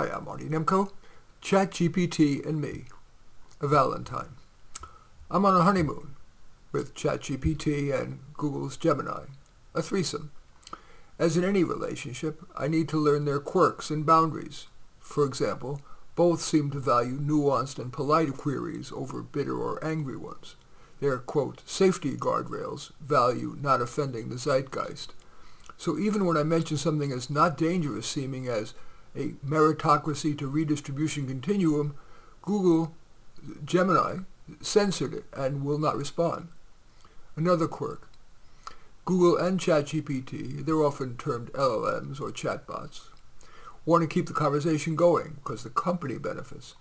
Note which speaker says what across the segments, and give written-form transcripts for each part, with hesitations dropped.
Speaker 1: Hi, I'm Marty Nemko. ChatGPT and Me, a valentine. I'm on a honeymoon with ChatGPT and Google's Gemini, a threesome. As in any relationship, I need to learn their quirks and boundaries. For example, both seem to value nuanced and polite queries over bitter or angry ones. Their, quote, safety guardrails value not offending the zeitgeist. So even when I mention something as not dangerous seeming as a meritocracy to redistribution continuum, Google Gemini censored it and will not respond. Another quirk. Google and ChatGPT, they're often termed LLMs or chatbots, want to keep the conversation going because the company benefits.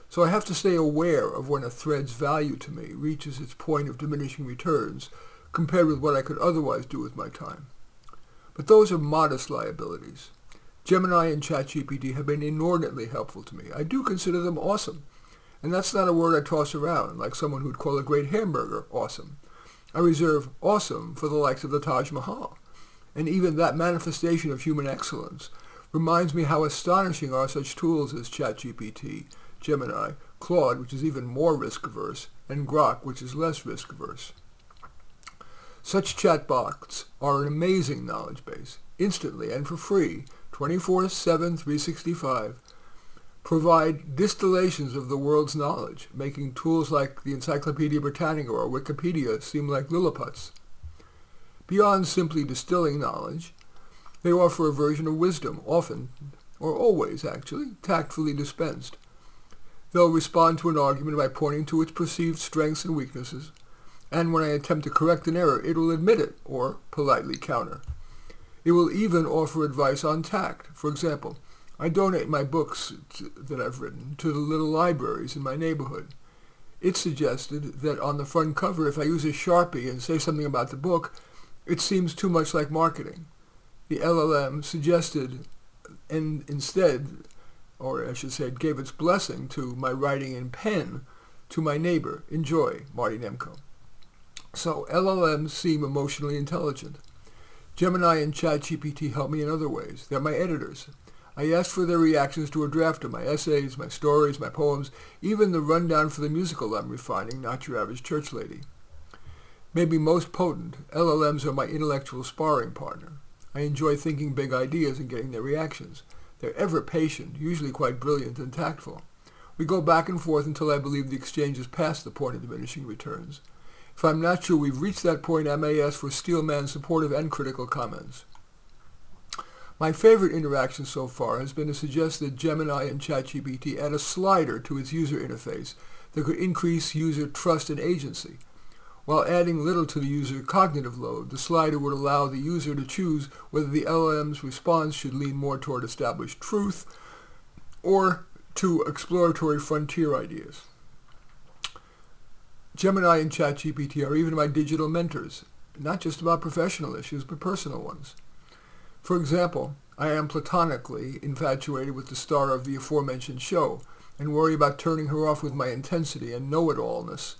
Speaker 1: So I have to stay aware of when a thread's value to me reaches its point of diminishing returns compared with what I could otherwise do with my time. But those are modest liabilities. Gemini and ChatGPT have been inordinately helpful to me. I do consider them awesome. And that's not a word I toss around like someone who'd call a great hamburger awesome. I reserve awesome for the likes of the Taj Mahal. And even that manifestation of human excellence reminds me how astonishing are such tools as ChatGPT, Gemini, Claude, which is even more risk-averse, and Grok, which is less risk-averse. Such chatbots are an amazing knowledge base, instantly and for free, 24/7, 365, provide distillations of the world's knowledge, making tools like the Encyclopedia Britannica or Wikipedia seem like Lilliputs. Beyond simply distilling knowledge, they offer a version of wisdom, often, or always actually, tactfully dispensed. They'll respond to an argument by pointing to its perceived strengths and weaknesses, and when I attempt to correct an error, it will admit it, or politely counter. It will even offer advice on tact. For example, I donate my books that I've written to the little libraries in my neighborhood. It suggested that on the front cover, if I use a Sharpie and say something about the book, it seems too much like marketing. The LLM suggested, and instead, or I should say, it gave its blessing to my writing in pen to my neighbor. Enjoy, Marty Nemko. So LLMs seem emotionally intelligent. Gemini and ChatGPT help me in other ways. They're my editors. I ask for their reactions to a draft of my essays, my stories, my poems, even the rundown for the musical I'm refining, Not Your Average Church Lady. Maybe most potent, LLMs are my intellectual sparring partner. I enjoy thinking big ideas and getting their reactions. They're ever patient, usually quite brilliant and tactful. We go back and forth until I believe the exchange is past the point of diminishing returns. If I'm not sure we've reached that point, I may ask for Steelman's supportive and critical comments. My favorite interaction so far has been to suggest that Gemini and ChatGPT add a slider to its user interface that could increase user trust and agency. While adding little to the user cognitive load, the slider would allow the user to choose whether the LLM's response should lean more toward established truth or to exploratory frontier ideas. Gemini and ChatGPT are even my digital mentors, not just about professional issues, but personal ones. For example, I am platonically infatuated with the star of the aforementioned show and worry about turning her off with my intensity and know-it-allness.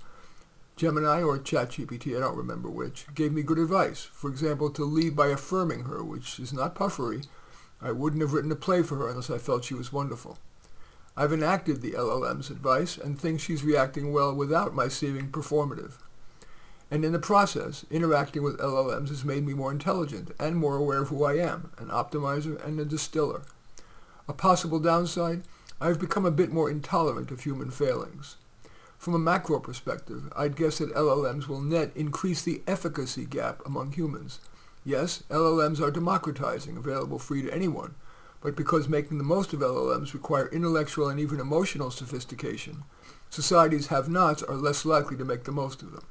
Speaker 1: Gemini or ChatGPT, I don't remember which, gave me good advice. For example, to lead by affirming her, which is not puffery. I wouldn't have written a play for her unless I felt she was wonderful. I've enacted the LLM's advice and think she's reacting well without my seeming performative. And in the process, interacting with LLMs has made me more intelligent and more aware of who I am, an optimizer and a distiller. A possible downside, I've become a bit more intolerant of human failings. From a macro perspective, I'd guess that LLMs will net increase the efficacy gap among humans. Yes, LLMs are democratizing, available free to anyone, but because making the most of LLMs require intellectual and even emotional sophistication, society's have-nots are less likely to make the most of them.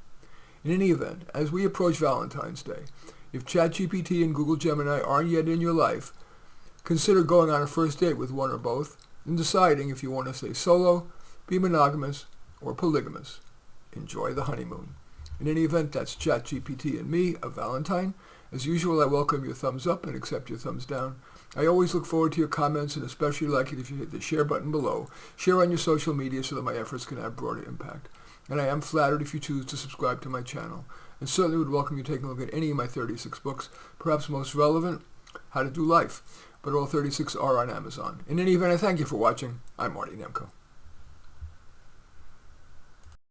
Speaker 1: In any event, as we approach Valentine's Day, if ChatGPT and Google Gemini aren't yet in your life, consider going on a first date with one or both and deciding if you want to stay solo, be monogamous, or polygamous. Enjoy the honeymoon. In any event, that's ChatGPT and Me, a Valentine. As usual, I welcome your thumbs up and accept your thumbs down. I always look forward to your comments and especially like it if you hit the share button below. Share on your social media so that my efforts can have broader impact. And I am flattered if you choose to subscribe to my channel. And certainly would welcome you taking a look at any of my 36 books, perhaps most relevant, How to Do Life but all 36 are on Amazon. In any event, I thank you for watching. I'm Marty Nemko.